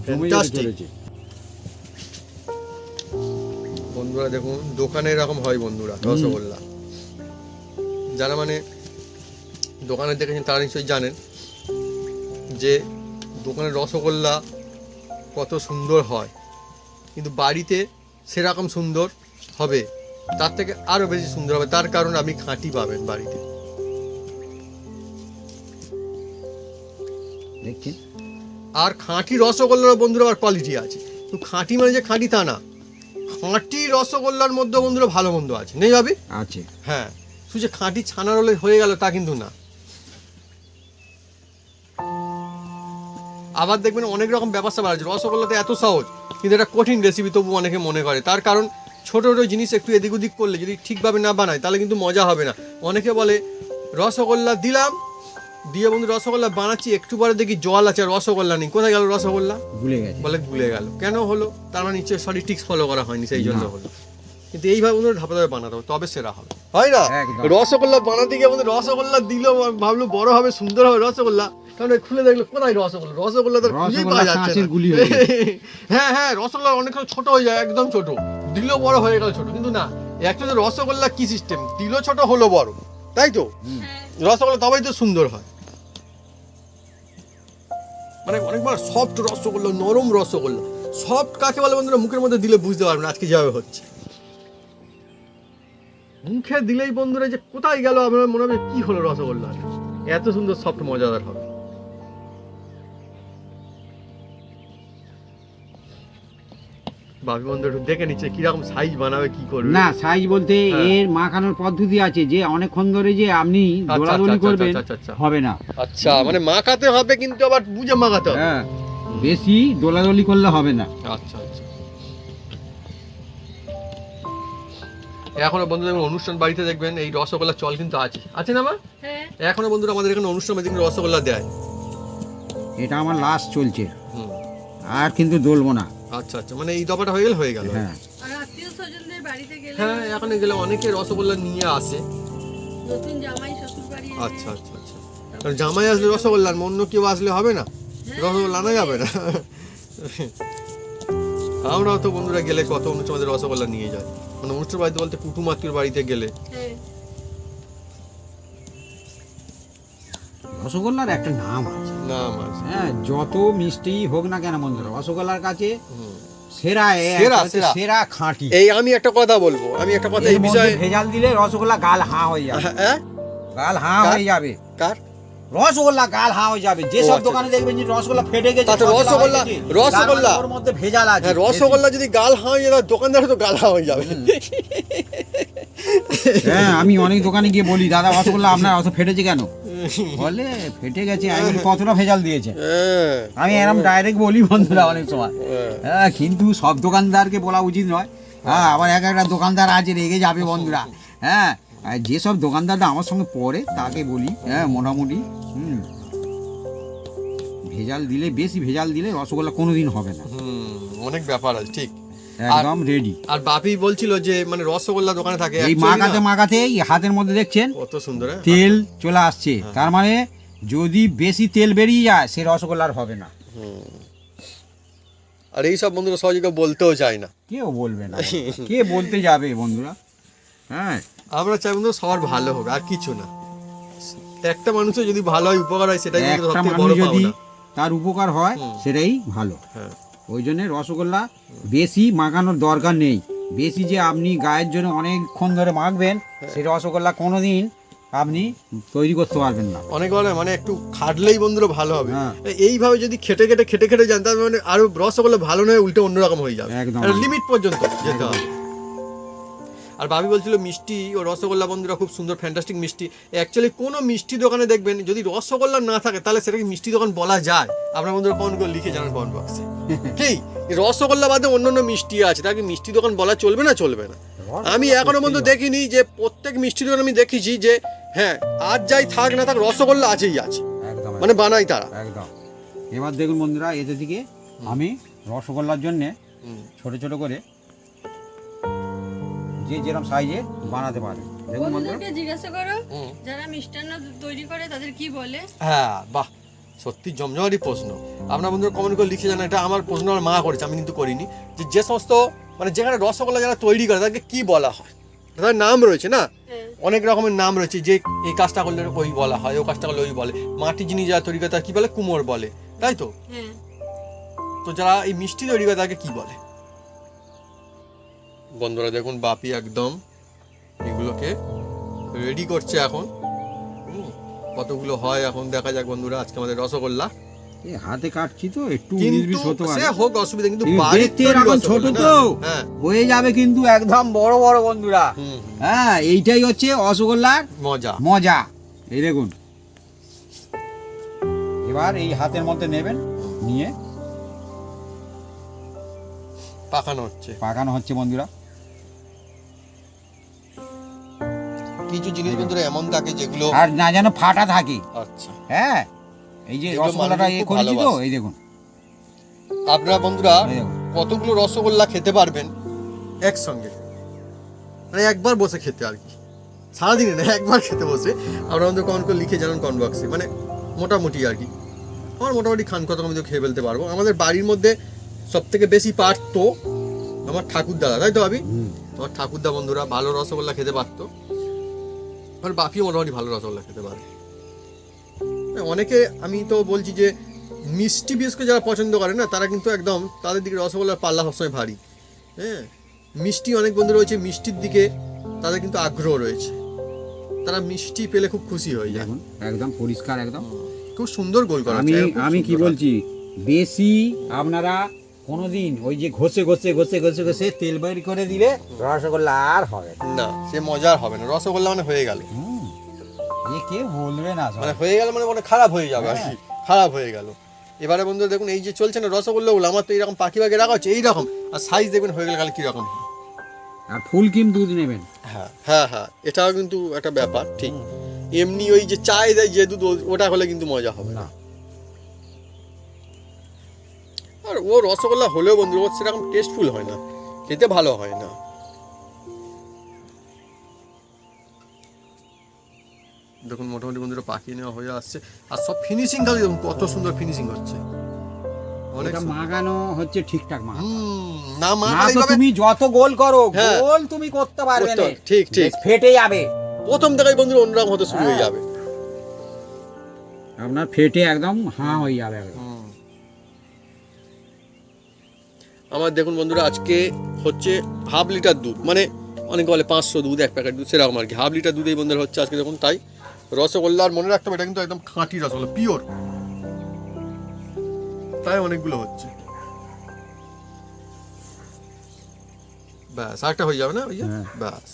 জমে যেতে
Fantastic.
চলেছে।
বন্ধুরা দেখুন দোকানে এরকম হয় বন্ধুরা রসগোল্লা, যারা মানে দোকানে দেখেছেন তারা নিশ্চয়ই জানেন যে দোকানের রসগোল্লা কত সুন্দর হয়, কিন্তু বাড়িতে সেরকম সুন্দর হবে, তার থেকে আরও বেশি সুন্দর হবে, তার কারণ আপনি খাঁটি পাবেন বাড়িতে।
দেখছেন,
আর খাঁটি রসগোল্লার বন্ধুরা আবার কোয়ালিটি আছে, তো খাঁটি মানে যে খাঁটি তা না, খাঁটি রসগোল্লার মধ্যে বন্ধুরা ভালো মন্দ আছে, নেই ভাবি?
আছে।
হ্যাঁ, শুধু যে খাঁটি ছানার হলে হয়ে গেল তা কিন্তু না। আবার দেখবেন অনেক রকম ব্যাপার স্যাপার আছে, রসগোল্লাতে এত সহজ কিন্তু এটা কঠিন রেসিপি তবু অনেকে মনে করে, তার কারণ ছোটো ছোটো জিনিস একটু এদিক ওদিক করলে যদি ঠিকভাবে না বানায় তাহলে কিন্তু মজা হবে না। অনেকে বলে রসগোল্লা দিলাম, দিয়ে বন্ধু রসগোল্লা বানাচ্ছি, একটু পরে দেখি জল আছে আর রসগোল্লা নেই, কোথায় গেল রসগোল্লা?
ভুলে গেছে।
বলে গুলে গেল, কেন হলো? তার মানে নিশ্চয়ই সঠিক টিক্স ফলো করা হয়নি, সেই জন্য হলো। কিন্তু এইভাবে বন্ধুরা ধাপে ধাপে বানাতে হবে, তবে সেরা হবে, হয় না?
একদম।
রসগোল্লা বানাতে গিয়ে বন্ধু রসগোল্লা দিল, ভাবলো বড় হবে সুন্দর হবে রসগোল্লা, কারণ খুলে দেখলো কোথায় রসগোল্লা, রসগোল্লা তো খুঁজেই পাওয়া যাচ্ছে
কাঁচের
না।
গুলি হয়ে গেছে।
হ্যাঁ হ্যাঁ, রসগোল্লা অনেক ছোট হয়ে যায়, একদম ছোট, দিলেও বড় হয়ে গেল ছোট, কিন্তু না, অ্যাকচুয়ালি রসগোল্লা কি সিস্টেম, দিলও ছোট হলো বড়, তাই তো? রসগোল্লা তবেই তো সুন্দর হয়, মানে অনেকবার সফট রসগোল্লা, নরম রসগোল্লা। সফট কাকে বলে বন্ধুরা মুখের মধ্যে দিলে বুঝতে পারবেন আজকে যেভাবে হচ্ছে, মুখে দিলেই বন্ধুরা যে কোথায় গেল আপনার মনে হবে কি হলো রসগোল্লা, এত সুন্দর সফট মজাদার হবে। ভাবি বন্ধু একটু দেখে নিচ্ছে কিরকম সাইজ বানাবে, কি করবে।
না, সাইজ বলতে
হ্যাঁ।
এর মাখানোর পদ্ধতি আছে, যে অনেকক্ষণ ধরে যে আপনি দোলাদলি
আচ্ছা,
করবেন
আচ্ছা, আচ্ছা।
হবে না।
আচ্ছা, মানে মাখাতে হবে কিন্তু আবার বুঝে মাখাতে হবে।
হ্যাঁ, বেশি দোলাদলি করলে হবে না।
আচ্ছা আচ্ছা। এখনো বন্ধুরা দেখবেন অনুষ্ঠান বাড়িতে দেখবেন এই রসগোল্লা চল কিন্তু আছে, আছে না মা?
হ্যাঁ,
এখনো বন্ধুরা আমাদের এখানে অনুষ্ঠান বাড়িতে কিন্তু রসগোল্লা দেয়।
এটা আমার লাস্ট চলছে,
হুম,
আর কিন্তু দলবো না।
আচ্ছা আচ্ছা, মানে এই দফাটা হয়ে গেল হয়ে গেল।
হ্যাঁ,
আর আত্মীয় স্বজনদের বাড়িতে গেলে
হ্যাঁ, এখন গেলে অনেকে রসগোল্লা নিয়ে আসে।
নতুন জামাই শ্বশুর বাড়ি এলে
আচ্ছা আচ্ছা আচ্ছা, কারণ জামাই আসলে রসগোল্লা, আর অন্য কেউ আসলে হবে না, রসগোল্লা আনা যাবে না। আমরাও তো বন্ধুরা গেলে কত অনুষ্ঠান আমাদের রসগোল্লা নিয়ে যায়, মানে অনুষ্ঠান বাড়িতে বলতে কুটুম আত্মীয়র বাড়িতে গেলে।
হ্যাঁ,
রসগোল্লার একটা নাম আছে।
না আমার
হ্যাঁ, যত মিষ্টি হোক না কেন বন্ধুরা, রসগোল্লার কাছে
হুম।
সেরা
সেরা,
হচ্ছে
সেরা।
সেরা খাঁটি।
এই আমি একটা কথা বলবো, আমি একটা কথা এই
এর মধ্যে
বিষয়ে।
ভেজাল দিলে রসগোল্লা গাল হাঁ হয়ে যাবে,
হ্যাঁ,
গাল হাঁ
কার?
হয়ে যাবে,
কার?
রসগোল্লা গাল হাঁ হয়ে যাবে। যে
ও,
সব
আচ্ছা,
দোকানে দেখবেন যে রসগোল্লা ফেটে গেছে,
আচ্ছা,
খসড়া হয়ে
রসগোল্লা-
গেছে,
রসগোল্লা।
তার মানে ওর মধ্যে ভেজাল আছে।
হ্যাঁ, রসগোল্লা যদি গাল হাঁ হয়ে যায় দোকানদার তো গাল হাঁ হয়ে যাবে।
হ্যাঁ, আমি অনেক দোকানে গিয়ে বলি, দাদা রসগোল্লা আপনার অত ফেটেছে কেন? বলে ফেটে গেছে। আমি বলি, কতটা ভেজাল দিয়েছে?
হ্যাঁ,
আমি এরকম ডাইরেক্ট বলি বন্ধুরা অনেক সময়।
হ্যাঁ।
হ্যাঁ, কিন্তু সব দোকানদারকে বলা উচিত নয়। হ্যাঁ, আবার এক একটা দোকানদার আছে রেগে যাবে বন্ধুরা। হ্যাঁ, আর যেসব দোকানদাররা আমার সঙ্গে পড়ে তাকে বলি, হ্যাঁ মোটামুটি ভেজাল দিলে, বেশি ভেজাল দিলে রসগোল্লা কোনোদিন হবে না।
অনেক ব্যাপার আছে, ঠিক।
একদম রেডি।
আর বাপি বলছিল যে মানে রসগোল্লা দোকানে থাকে
এই
actually
মাখাতে
না,
মাখাতে এই হাতের মধ্যে দেখছেন
কত সুন্দর। হ্যাঁ?
তেল চলে আসছে, তার মানে যদি বেশি তেল বেরিয়ে যায় সে রসগোল্লার হবে না।
আর এই সব বন্ধুরা সহজে কেউ বলতেও চায় না।
কেউ বলবে না, কে বলতে যাবে বন্ধুরা? হ্যাঁ,
আমরা চাই বন্ধু সবার ভালো হোক, আর কিছু না। একটা মানুষের যদি ভালো হয়, উপকার হয়, সেটাই কিন্তু
একটা
সবথেকে
মানুষ
বড়
যদি
পাওনা।
তার উপকার হয় সেটাই ভালো।
হ্যাঁ,
ওই জন্য রসগোল্লা বেশি মাখানোর দরকার নেই। বেশি যে আপনি গায়ের জন্য অনেকক্ষণ ধরে মাখবেন সেই রসগোল্লা কোনোদিন আপনি তৈরি করতে পারবেন না।
অনেক বলে মানে একটু খাটলেই বন্ধুরা ভালো হবে।
হ্যাঁ।
এইভাবে যদি খেটে খেটে খেটে খেটে যান তার মানে আরো রসগোল্লা ভালো নয়, উল্টে অন্যরকম হয়ে যাবে।
একদম।
লিমিট পর্যন্ত যেতে হবে। আর ভাবি বলছিল মিষ্টি ও রসগোল্লা বন্ধুরা খুব সুন্দর ফ্যান্টাস্টিক মিষ্টি। অ্যাকচুয়ালি কোনো মিষ্টি দোকানে দেখবেন যদি রসগোল্লা না থাকে তাহলে সেটাকে মিষ্টি দোকান বলা যায়? আপনার বন্ধুরা কমেন্ট করে লিখে জানান কমেন্ট বক্সে। কি রসগোল্লা বাদে অন্যান্য মিষ্টি আছে, তাকে মিষ্টি দোকান বলা চলবে না? চলবে না। আমি এখনো পর্যন্ত দেখিনি যে প্রত্যেক মিষ্টি দোকান আমি দেখেছি যে হ্যাঁ আজ যাই থাক না থাক রসগোল্লা আছেই আছে,
একদম
মানে বানাই তারা।
একদম। এবার দেখুন বন্ধুরা, এতে থেকে আমি রসগোল্লার জন্যে ছোট ছোট করে যে যেরকম সাইজে বানাতে পারে দেখুন বন্ধুরা।
বন্ধুদেরকে জিজ্ঞাসা করো
হুম।
যারা মিষ্টান্ন তৈরি করে তাদের কি বলে।
হ্যাঁ বাহ, সত্যি জমজমাটি প্রশ্ন। আপনার বন্ধুরা কমেন্ট করে লিখে জানা, এটা আমার প্রশ্ন আমার মা করেছে, আমি কিন্তু করিনি। যে সমস্ত মানে যেখানে রসগোল্লা যারা তৈরি করে তাদেরকে কি বলা হয়, তাদের নাম রয়েছে না,
হ্যাঁ।
অনেক রকমের নাম রয়েছে। যে এই কাজটা করলে ওই বলা হয়, ও কাজটা করলে ওই বলে। মাটি জিনিস যারা তৈরি করে তারা কি বলে? কুমোর বলে, তাই তো?
হ্যাঁ।
তো যারা এই মিষ্টি তৈরি করে তাকে কি বলে? বন্ধুরা দেখুন, বাপি একদম এগুলোকে রেডি করছে এখন। কতগুলো হয় এখন দেখা যাক বন্ধুরা। আজকে আমাদের রসগোল্লা
এই হাতে কাটছি তো একটু
কিন্তু
19-20 হতে
সে
পারে।
হোক অসুবিধা, কিন্তু
কিন্তু
বাড়ির
দেখতে
তৈরি
এরকম
রসগোল্লা
ছোট
না?
তো
হ্যাঁ
হয়ে যাবে কিন্তু একদম বড় বড় বন্ধুরা।
হুম,
হ্যাঁ, এইটাই হচ্ছে রসগোল্লার
মজা।
মজা। এই দেখুন, এবার এই হাতের মধ্যে নেবেন, নিয়ে
পাকানো হচ্ছে।
পাকানো হচ্ছে বন্ধুরা।
কিছু জিনিস বন্ধুরা এমন থাকে যেগুলো
আর না যেন ফাটা থাকে।
আচ্ছা,
হ্যাঁ, এই যে
এগুলো
রসগোল্লাটা
মানুষ
এ
খুব
করেছি তো,
ভালোবাসে।
এই দেখুন,
আপনারা বন্ধুরা
এই দেখুন।
কতগুলো রসগোল্লা খেতে পারবেন একসঙ্গে, মানে একবার বসে খেতে আর কি, সারাদিনে না, একবার খেতে বসে। আপনারা আমাদের কমেন্ট করে লিখে জানান কমেন্ট বক্সে, মানে মোটামুটি আর কি। আমার মোটামুটি খান কত আমি তো খেয়ে ফেলতে পারবো। আমাদের বাড়ির মধ্যে সব থেকে বেশি পারতো আমার ঠাকুরদাদা, তাই তো ভাবি? আমার ঠাকুরদা বন্ধুরা ভালো রসগোল্লা খেতে পারতো। আর বাপিও মোটামুটি ভালো রসগোল্লা খেতে পারে। অনেকে, আমি তো বলছি যে মিষ্টি বিশেষ করে যারা পছন্দ করে না, তারা কিন্তু একদম তাদের দিকে রসগোল্লার পাল্লা সবসময় ভারী। হ্যাঁ, মিষ্টি অনেক বন্ধু রয়েছে, মিষ্টির দিকে তাদের কিন্তু আগ্রহ রয়েছে, তারা মিষ্টি পেলে খুব খুশি হয়ে যায়।
দেখুন একদম পরিষ্কার একদম।
খুব সুন্দর গোল করা
আমি
আছে, খুব
আমি কি
সুন্দর।
বলছি, বেশি আপনারা কোনোদিন ওই যে ঘষে ঘষে ঘষে ঘষে ঘষে তেল বের করে দিলে রসগোল্লা আর হবে না।
না, সে মজার হবে না। রসগোল্লা মানে হয়ে গেল,
এ কেউ বলবে না সব।
মানে হয়ে গেল মানে মানে খারাপ হয়ে যাবে আর কি, খারাপ হয়ে গেল। এবারে বন্ধু দেখুন, এই যে চলছে না রসগোল্লাগুলো, আমার তো এইরকম পাখি বাগে রাখা হচ্ছে এইরকম, আর সাইজ দেখবেন হয়ে গেলে কিরকম।
আর ফুল ক্রিম দুধ নেবেন।
হ্যাঁ হ্যাঁ হ্যাঁ, এটাও কিন্তু একটা ব্যাপার, ঠিক। এমনি ওই যে চায় দেয় যে দুধ, ওটা হলে কিন্তু মজা হবে না। আর ও রসগোল্লা হলেও বন্ধু ও সেরকম টেস্টফুল হয় না, খেতে ভালো হয় না। দেখুন মোটামুটি বন্ধুরা পাকিয়ে নেওয়া হয়ে আসছে, আর সব ফিনিশিং খালি দেখুন কত সুন্দর ফিনিশিং হচ্ছে। অনেক
এটা মাখানো হচ্ছে ঠিকঠাক মাখানো।
না মা
না তো তুমি যত গোল করো,
হ্যাঁ।
গোল তুমি করতে পারবে
করতে
না।
পারবে, ঠিক, ঠিক।
ফেটে যাবে,
প্রথম থেকেই বন্ধুরা অন্যরকম হতে শুরু হয়ে যাবে।
আপনার ফেটে একদম হাঁ হয়ে যাবে একদম।
আমার দেখুন বন্ধুরা আজকে হচ্ছে 1/2 লিটার দুধ, মানে অনেকে বলে 500 দুধ, 1 প্যাকেট দুধ, সেরকম আর কি। 1/2 লিটার দুধ এই বন্ধুরা হচ্ছে আজকে দেখুন। তাই রসগোল্লা, আর মনে রাখতে হবে এটা কিন্তু একদম খাঁটি রসগোল্লা, পিওর। তাই অনেকগুলো হচ্ছে। ব্যাস, আরেকটা হয়ে যাবে না ওই যে,
হ্যাঁ।
ব্যাস।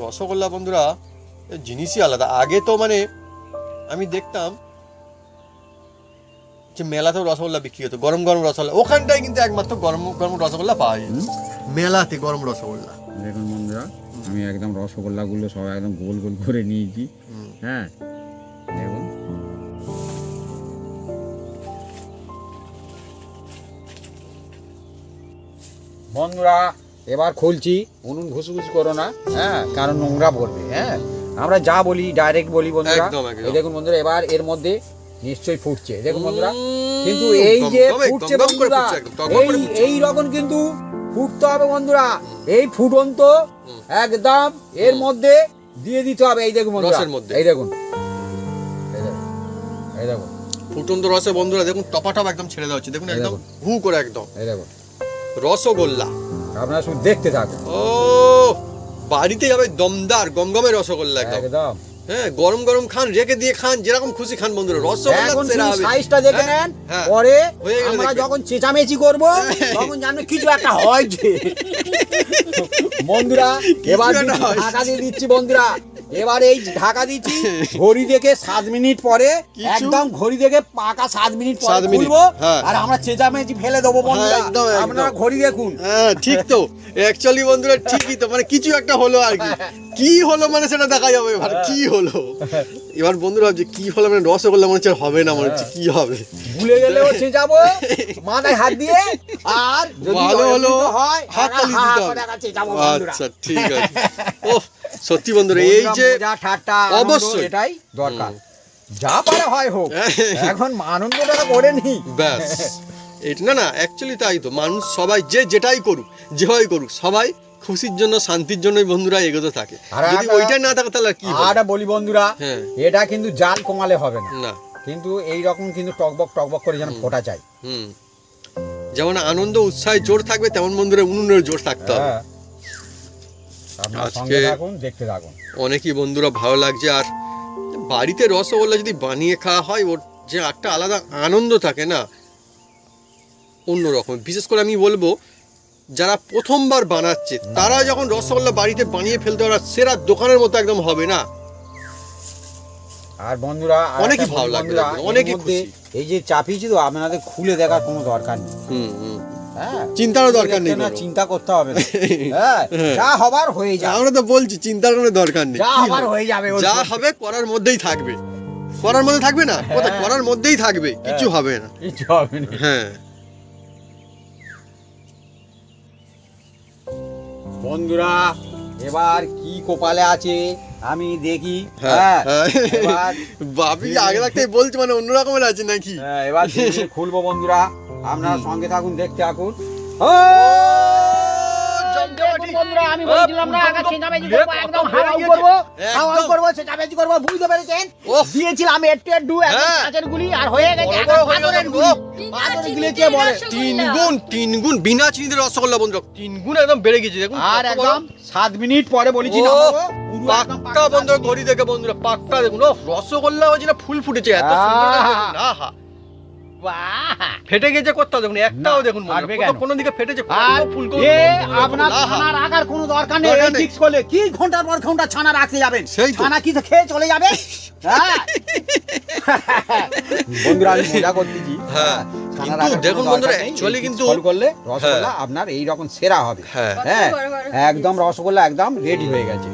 রসগোল্লা বন্ধুরা এর জিনিসই আলাদা। আগে তো মানে আমি দেখতাম যে মেলাতেও রসগোল্লা বিক্রি হতো, গরম গরম রসগোল্লা। ওখানটায় কিন্তু একমাত্র গরম গরম রসগোল্লা পাওয়া যায়, মেলাতে গরম রসগোল্লা।
দেখুন বন্ধুরা, আমি একদম রসগোল্লাগুলো সব একদম গোল গোল করে নিয়েছি। হ্যাঁ, দেখুন বন্ধুরা, এবার খুলছি। উনুন ঘুষুঘুষ করো না, হ্যাঁ, কারণ নোংরা পড়বে। হ্যাঁ, আমরা যা বলি ডাইরেক্ট বলি বন্ধুরা।
একদম, একদম।
এই দেখুন বন্ধুরা, এবার এর মধ্যে নিশ্চয়ই ফুটছে, দেখুন বন্ধুরা।
উম,
কিন্তু এই যে
গমগমে,
ফুটছে
গমগম করে
বন্ধুরা,
ফুটছে একদম, টকবক করে ফুটছে।
এই রকম কিন্তু ফুটতে হবে বন্ধুরা। এই ফুটন্ত একদম এর মধ্যে দিয়ে দিতে হবে। এই দেখুন বন্ধুরা,
রসের মধ্যে।
এই দেখুন, এই দেখুন, এই দেখুন,
ফুটন্ত রসে বন্ধুরা দেখুন টপাটপ একদম ছেড়ে দেওয়া হচ্ছে, দেখুন
এই
একদম
দেখুন।
হু করে একদম
এই দেখুন।
রসগোল্লা।
আপনারা শুধু দেখতে থাকুন।
ও বাড়িতে যাবে দমদার গমগমে রসগোল্লা একদম।
একদম
হ্যাঁ, গরম গরম খান, রেখে দিয়ে খান, যেরকম খুশি খান বন্ধুরা। রসগোল্লা
এখন
সেরা
শুধু
হবে।
সাইজটা দেখে
হ্যাঁ,
নেন,
হ্যাঁ।
পরে
হয়ে গেলে
আমরা
দেখবেন।
যখন চেঁচামেচি করব তখন জানবেন কিছু একটা হয়েছে। বন্ধুরা এবার
একটা হয়েছে।
ঢাকা দিয়ে দিচ্ছি বন্ধুরা। এবার এই ঢাকা দিচ্ছি, ঘড়ি দেখে 7 মিনিট পরে,
কিছু-
একদম ঘড়ি দেখে পাকা 7 মিনিট
7
পরে
মিনিট,
খুলবো,
হ্যাঁ।
আর আমরা চেঁচামেচি ফেলে দেবো বন্ধুরা।
একদম, একদম।
আপনারা ঘড়ি দেখুন।
হ্যাঁ ঠিক তো, অ্যাকচুয়ালি বন্ধুরা ঠিকই তো, মানে কিছু একটা হলো আর কি। কি হলো মানে সেটা দেখা যাবে এবার কি হলো। এবার বন্ধুরা ভাবছে কি হলো, মানে রসগোল্লা মনে হচ্ছে হবে না, মনে হচ্ছে কি হবে।
ভুলে গেলেও চেঁচাবো মাথায় হাত দিয়ে, আর যদি
ভালো হলো
অমৃত হয়
হাততালি
হা হা
দিতে
করে
হবে।
চেঁচাবো বন্ধুরা।
আচ্ছা ঠিক আছে। ও সত্যি বন্ধুরা এই যে
মজা, ঠাট্টা, আনন্দ
অবশ্যই।
এটাই দরকার। যা পারে হয় হোক, এখন আনন্দটা করে নি।
ব্যাস এটা না না অ্যাকচুয়ালি তাই তো, মানুষ সবাই যে যেটাই করুক যেভাবে করুক সবাই খুশির জন্য শান্তির জন্যই বন্ধুরা এগোতে থাকে।
আর
যদি
একটা-
ওইটাই না থাকে তাহলে আর কি হবে?
আর বলি বন্ধুরা,
হ্যাঁ।
এটা কিন্তু জাল কমালে হবে না,
না
কিন্তু এই রকম কিন্তু টকবক টকবক করে যেন ফোটা চাই।
হুম, যেমন আনন্দ উৎসাহে জোর থাকবে তেমন বন্ধুরা উনুনের জোর থাকতে হবে।
হ্যাঁ। আপনারা
আজকে-
সঙ্গে থাকুন, দেখতে থাকুন।
অনেকই বন্ধুরা ভালো লাগছে। আর বাড়িতে রসগোল্লা যদি বানিয়ে খাওয়া হয় ওর যে একটা আলাদা আনন্দ থাকে না, অন্যরকম। বিশেষ করে আমি বলবো যারা প্রথমবার বানাচ্ছে তারা যখন রসগোল্লা বাড়িতে বানিয়ে ফেলতে পারে সেরা দোকানের মতো একদম হবে না।
আর বন্ধুরা আর
অনেকই
একটা
ভালো
বলি
লাগবে,
বন্ধুরা,
অনেকই
এর মধ্যে
খুশি।
এই যে চাপিয়েছি তো, আপনাদের খুলে দেখার কোনো দরকার নেই।
হুম হুম,
হ্যাঁ,
চিন্তারও দরকার নেই
না,
কোনো।
চিন্তা করতে হবে না। হ্যাঁ, যা হবার হয়ে যাবে,
আমরা তো বলছি চিন্তার কোনো দরকার নেই।
যা
কি
হবার
হবে?
হয়ে যাবে।
যা হবে করার মধ্যেই থাকবে, করার মধ্যে থাকবে না, কোথায়
হ্যাঁ।
করার মধ্যেই থাকবে, কিছু হবে না।
কিছু হবে না।
হ্যাঁ
বন্ধুরা এবার কি কপালে আছে আমি দেখি।
হ্যাঁ
হ্যাঁ, এবার
বাবি আগে থাকতে বলছি, মানে অন্য রকমের আছে নাকি?
হ্যাঁ, এবার দেখে খুলবো বন্ধুরা, আপনারা সঙ্গে থাকুন, দেখতে থাকুন।
জমজমাটি।
বন্ধুরা আমি বলছিলাম না, আগে চেঁচামেচি করবো, একদম হাওয়াও করবো, হাওয়াও করবো, চেঁচামেচি করবো, বুঝতে পেরেছেন?
ওহ।
দিয়েছিলাম একটু একটু একদম
হ্যাঁ।
কাঁচের গুলি, আর হয়ে গেছে
বড়
এখন
বড় হয়ে
পাথরের
গেল,
গুলি।
ওহ।
পাথরের গুলি কে বলে?
তিন গুণ বিনা চিনিতে রসগোল্লা বন্ধুরা, 3 গুণ একদম বেড়ে গেছে দেখুন।
আর
কত
একদম 7 মিনিট পরে বলেছি না,
ও,
বাবু, পুরো একদম
পাক্কা বন্ধুরা ঘড়ি দেখে বন্ধুরা পাক্কা দেখুন। ও রসগোল্লা হয়েছে না, ফুল ফুটেছে এত সুন্দর লাগছে দেখুন। আহা
বাহ!
ফেটে গেছে কোথাও দেখুন, একটাও
না,
দেখুন
ফাটবে
বন্ধুরা,
কেন?
কোনো দিকে ফেটেছে,
আর
কত ফুলকপি
এ
বন্ধুরা,
আপনার
আহা।
ছানা রাখার কোনো দরকার নেই।
দরকার
এই
নেই।
ফিক্স করলে কি ঘন্টার পর ঘন্টা ছানা রাখতে যাবেন?
সেই তো।
ছানা কি খেয়ে চলে যাবে? হ্যাঁ। বন্ধুরা আমি মজা করতেছি।
হ্যাঁ,
ছানা
কিন্তু
রাখার কোনো
দেখুন
দরকার
বন্ধুরা,
নেই।
actually
এই
কিন্তু
fix করলে রসগোল্লা আপনার এই রকম সেরা হবে।
হ্যাঁ
হ্যাঁ,
বড় বড়
একদম রসগোল্লা একদম রেডি হয়ে গেছে।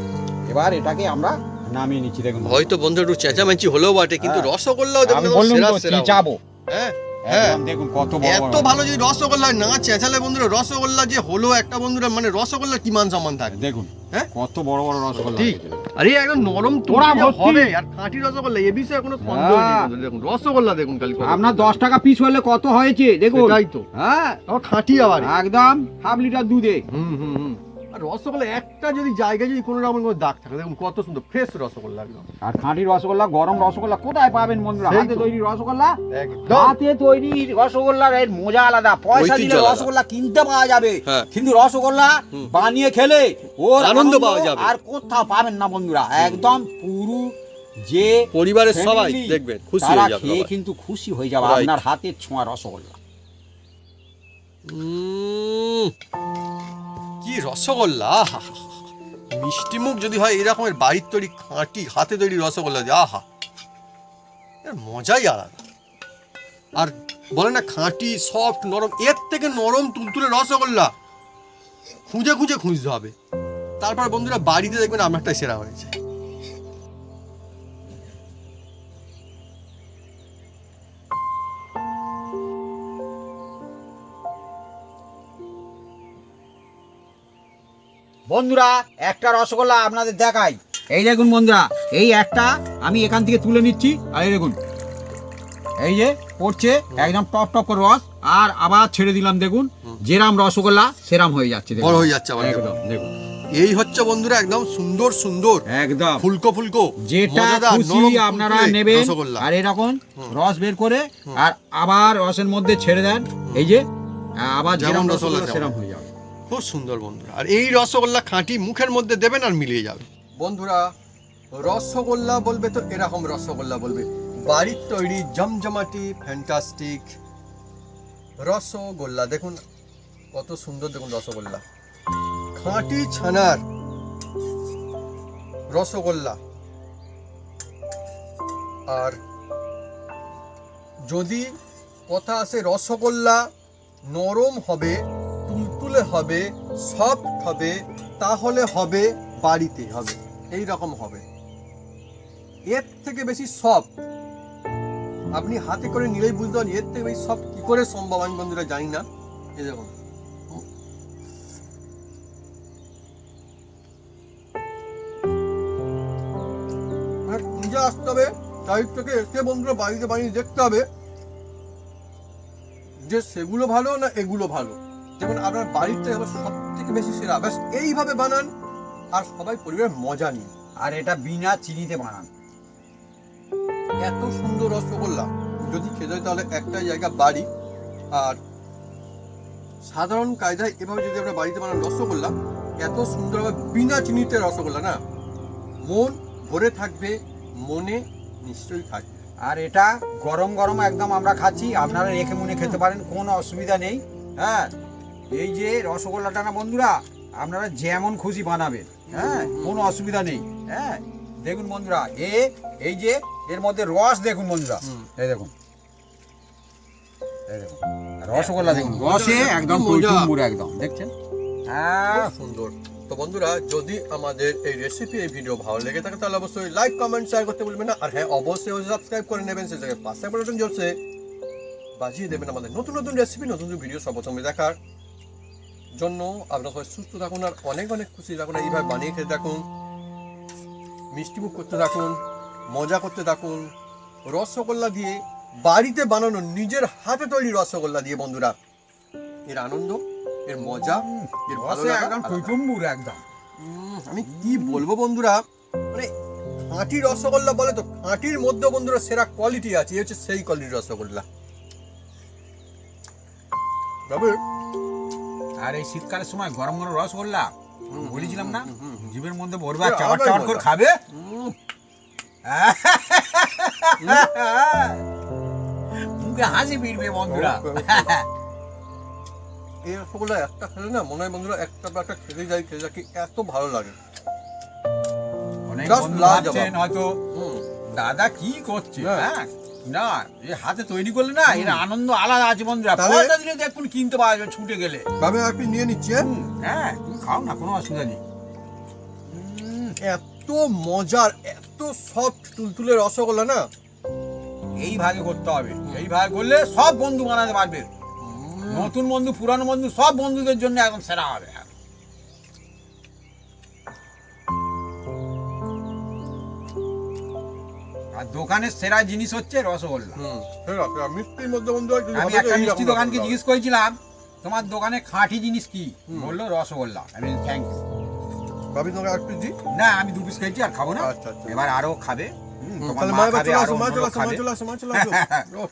এবার এটাকে আমরা নামিয়ে নিচ্ছি, দেখুন।
হয়তো বন্ধু একটু চেঁচামেচি হলেও বটে, কিন্তু
হ্যাঁ।
রসগোল্লাও দেখুন
আমি
একদম
বললাম
সেরা
তো
সেরা।
চেঁচাবো।
হ্যাঁ হ্যাঁ,
একদম দেখুন কত বড়
এত
বড়।
ভালো যদি রসগোল্লা হয়, না চেঁচালে বন্ধুরা রসগোল্লা যে হলো একটা বন্ধুরা, মানে রসগোল্লার কি মান সম্মান থাকে।
দেখুন
হ্যাঁ?
কত বড় বড় রসগোল্লা
ঠিক।
হয়েছে।
আরে একদম নরম
তোড়া
তুলতুলে
ভর্তি।
হবে, আর খাঁটি রসগোল্লা এ বিষয়ে কোনো সন্দেহ নেই
হ্যাঁ।
বন্ধুরা। দেখুন রসগোল্লা দেখুন খালি কত।
আপনার 10 টাকা পিস হলে কত হয়েছে দেখুন।
সেটাই তো,
হ্যাঁ,
তাও খাঁটি আবার।
একদম হাফ লিটার দুধে।
হুম হুম হুম। আর রসগোল্লা একটা যদি জায়গায় যদি কোনো রকম কোনো দাগ থাকে দেখুন কত সুন্দর ফ্রেশ রসগোল্লা একদম।
আর খাঁটি রসগোল্লা, গরম রসগোল্লা কোথায় পাবেন বন্ধুরা?
সেই তো।
হাতে তৈরি রসগোল্লা,
একদম
হাতে তৈরি রসগোল্লার এর মজা আলাদা। পয়সা
ঐতিহ্য
দিলে
আলাদা।
রসগোল্লা কিনতে পাওয়া যাবে,
হ্যাঁ।
কিন্তু রসগোল্লা বানিয়ে খেলে ওর
আনন্দ পাওয়া যাবে।
আর কোথাও পাবেন না বন্ধুরা। একদম পুরো যে
পরিবারের সবাই
family,
দেখবেন খুশি
তারা
হয়ে যাবে
খেয়ে
সবাই।
কিন্তু খুশি হয়ে যাবে
Right.
আপনার হাতের ছোঁয়া রসগোল্লা।
কি রসগোল্লা, আহা! মিষ্টি মুখ যদি হয় এরকমের বাড়ির তৈরি খাঁটি হাতে তৈরি রসগোল্লা দিয়ে, আহা এর মজাই আলাদা। আর বলে না খাঁটি সফট নরম, এর থেকে নরম তুলতুলে রসগোল্লা খুঁজে খুঁজে খুঁজতে হবে। তারপর বন্ধুরা বাড়িতে দেখবেন আমারটাই সেরা হয়েছে।
বন্ধুরা একটা রসগোল্লা আপনাদের দেখাই। এই দেখুন বন্ধুরা, এই একটা আমি এখান থেকে তুলে নিচ্ছি, আর এই দেখুন এই যে পড়ছে একদম টপ টপ করে রস, আর আবার ছেড়ে দিলাম, দেখুন যেরাম রসগোল্লা সেরাম হয়ে যাচ্ছে, দেখুন।
বড় হয়ে যাচ্ছে আবার
একদম দেখুন,
এই হচ্ছে বন্ধুরা একদম সুন্দর সুন্দর
একদম
ফুলকো ফুলকো
যেটা
মজাদার,
খুশি
নরম
আপনারা
তুলতুলে
নেবেন।
রসগোল্লা।
আর এরকম রস বের করে আর আবার রসের মধ্যে ছেড়ে দেন, এই যে আবার
যেমন
যেরাম
রসগোল্লা
রসগোল্লা সেরাম হয়ে যাবে।
খুব সুন্দর বন্ধুরা। আর এই রসগোল্লা খাঁটি মুখের মধ্যে দেবেন আর মিলিয়ে যাবে বন্ধুরা। রসগোল্লা বলবে তো এরকম রসগোল্লা বলবে, বাড়ির তৈরি জমজমাটি ফ্যান্টাস্টিক রসগোল্লা। দেখুন কত সুন্দর, দেখুন রসগোল্লা খাঁটি ছানার রসগোল্লা। আর যদি কথা আছে রসগোল্লা নরম হবে, তুলতুলে হবে, সফট হবে, তাহলে হবে বাড়িতে হবে, এই রকম হবে। এর থেকে বেশি সফট আপনি হাতে করে নিলেই বুঝতে পারেন, এর থেকে বেশি সফট কি করে সম্ভব আমি বন্ধুরা জানি না। এই দেখুন, নিজে আসতে হবে, সাইড থেকে এসে বন্ধুরা বাড়িতে বানিয়ে দেখতে হবে যে সেগুলো ভালো না এগুলো ভালো। যেমন আপনার বাড়িতে আবার সব থেকে বেশি সেরা, ব্যাস এইভাবে বানান আর সবাই পরিবারের মজা নিন।
আর এটা বিনা চিনিতে বানান।
এত সুন্দর রসগোল্লা যদি খেতে হয় তাহলে একটা জায়গা বাড়ি। আর সাধারণ কায়দায় এভাবে যদি আমরা বাড়িতে বানান রসগোল্লা, এত সুন্দরভাবে বিনা চিনিতে রসগোল্লা না, মন ভরে থাকবে, মনে নিশ্চয়ই থাকবে।
আর এটা গরম গরম একদম আমরা খাচ্ছি, আপনারা রেখে মনে খেতে পারেন, কোনো অসুবিধা নেই। হ্যাঁ, এই যে রসগোল্লাটা না বন্ধুরা, আপনারা যেমন খুশি বানাবেন, হ্যাঁ, কোনো অসুবিধা নেই। হ্যাঁ, দেখুন বন্ধুরা, এই যে এর মধ্যে রস দেখুন বন্ধুরা, এই দেখুন, এই দেখুন রসগোল্লা দেখুন, রসে একদম টইটুম্বুর একদম, দেখছেন? হ্যাঁ,
খুব সুন্দর। তো বন্ধুরা, যদি আমাদের এই রেসিপি, এই ভিডিও ভালো লেগে থাকে তাহলে অবশ্যই লাইক, কমেন্ট, শেয়ার করতে ভুলবেন না। আর হ্যাঁ, অবশ্যই সাবস্ক্রাইব করে নেবেন, সেই জায়গায় পাশে বাটন জোরসে বাজিয়ে দেবেন আমাদের নতুন নতুন রেসিপি, নতুন নতুন ভিডিও সর্বপ্রথমে দেখার জন্য। আপনারা সবাই সুস্থ থাকুন আর অনেক অনেক খুশি থাকুন, এইভাবে বানিয়ে খেতে থাকুন, মিষ্টিমুখ করতে থাকুন, মজা করতে থাকুন। রসগোল্লা দিয়ে, বাড়িতে বানানো নিজের হাতে তৈরি রসগোল্লা দিয়ে বন্ধুরা, এর আনন্দ, এর মজা, এর ভালো
রসে
লাগা
একদম
আলাদা।
টইটুম্বুর একদম।
আমি কি বলবো বন্ধুরা, মানে খাঁটি রসগোল্লা বলে তো, খাঁটির মধ্যে বন্ধুরা সেরা কোয়ালিটি আছে, এই হচ্ছে সেই কোয়ালিটির রসগোল্লা। তবে
আর এই শীতকালের সময় গরম গরম রসগোল্লা বলেছিলাম না, জিভের মধ্যে ভরবে,
আরে,
চাবার
আবার
চাবার করে
মজা।
খাবে। মুখে হাসি ফিরবে বন্ধুরা।
এই রসগোল্লা একটা খেলে না মনে হয় বন্ধুরা একটা বা একটা খেতে যাই, এত ভালো লাগে।
অনেক
Just
বন্ধু
লাজবাব।
ভাবছেন হয়তো দাদা কি করছে,
হ্যাঁ।
হ্যাঁ, না, এই হাতে তৈরি করলে না এর আনন্দ আলাদা আছে বন্ধুরা।
তাহলে-
পয়সা দিলে দেখুন কিনতে পাওয়া যাবে ছুটে গেলে।
ভাবে আপনি নিয়ে নিচ্ছে,
হ্যাঁ, তুমি খাও না, কোনো অসুবিধা নেই।
এত মজার, এত সফট তুলতুলে রসগোল্লা না,
এই ভাগে করতে হবে, এই ভাগে করলে সব বন্ধু বানাতে পারবে। নতুন বন্ধু, পুরানো বন্ধু, সব বন্ধুদের জন্য একদম সেরা হবে। আর দোকানের সেরা জিনিস হচ্ছে রসগোল্লা।
মিষ্টির মধ্যে বন্ধুরা যদি
আমি
ভাবে
একটা
যে
মিষ্টি
এইরকম
দোকানকে
রসগোল্লা।
জিজ্ঞেস করেছিলাম, তোমার দোকানে খাঁটি জিনিস কি? বললো রসগোল্লা। আমি থ্যাংক ইউ।
ভাবি তোমাকে আর পিস দিই?
না, আমি 2 পিস খেয়েছি আর খাবো না।
আচ্ছা, আচ্ছা।
এবার আরো খাবে, তোমার
তাহলে
মা
মা এবার
খাবে,
চলে
আরো
আসো, মা
অন্য
চলে
লোক
আসো, মা
খাবে।
চলে আসো, মা চলে আসো। ওহ,